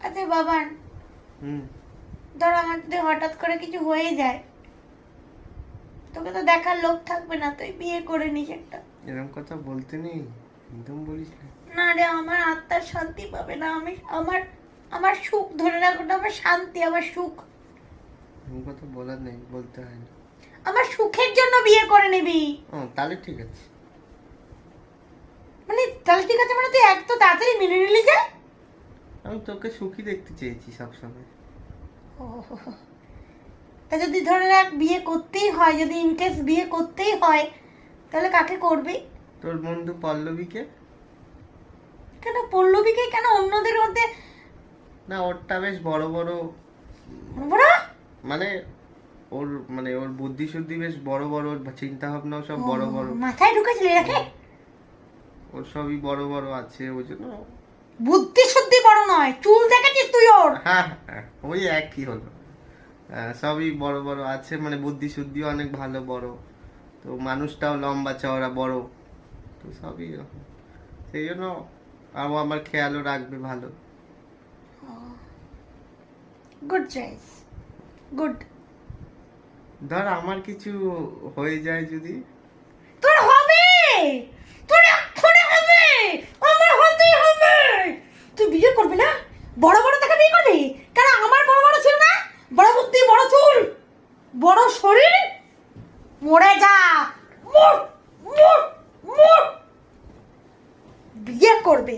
আচ্ছা বাবান, ধর আমার যদি হঠাৎ করে কিছু হয়ে যায়, তোকে তো দেখার লোক থাকবে না, তুই বিয়ে করে নিস একটা। এরকম কথা বলতে নেই, একদম বলিস না। না রে, আমার আত্মার শান্তি পাবে না। আমি আমার আমার সুখ ধরে রাখো না, আমার শান্তি, আমার সুখ। এরকম কথা বলার নেই, বলতে হয় না। আমার সুখের জন্য বিয়ে করে নিবি। ও তাহলে ঠিক আছে। মানে তাহলে ঠিক আছে, মানে তুই এত তাড়াতাড়ি মেনে নিলি যে? আমি তোকে সুখী দেখতে চেয়েছি সবসময়। তা যদি ধরে রাখ বিয়ে করতেই হয়, যদি ইনকেস বিয়ে করতেই হয়, তাহলে কাকে করবি? তোর বন্ধু পল্লবীকে। কেন পল্লবীকে? কেন অন্যদের মধ্যে? না, ওরটা বেশ বড় বড়, বড় মানে ওর মানে ওর বুদ্ধি শুদ্ধি বেশ বড় বড়, ওর চিন্তা ভাবনাও সব বড় বড়, মাথায় ঢুকেছিল এটাকে? ওর সবই বড় বড় আছে, ওই জন্য। বুদ্ধি শুদ্ধি বড় নয়, চুল দেখেছিস তুই ওর? হ্যাঁ হ্যাঁ, ওই একই হলো। সবই বড় বড় আছে, মানে বুদ্ধি শুদ্ধিও অনেক ভালো, বড়। তো মানুষটাও লম্বা চওড়া বড়, তো সবই এরকম। সেই জন্য আমার খেয়ালও রাখবে ভালো। Good choice, good. ধর আমার কিছু হয়ে যায় যদি। তোর হবে, তোর এক্ষুনি হবে, আমার হতেই হবে। তুই বিয়ে করবি না? বড় বড় দেখে বিয়ে করবি? কেন আমার বড় বড় ছিল না? বড় বুদ্ধি, বড় চুল, বড় শরীর। মরে যা, মর মর মর। বিয়ে করবে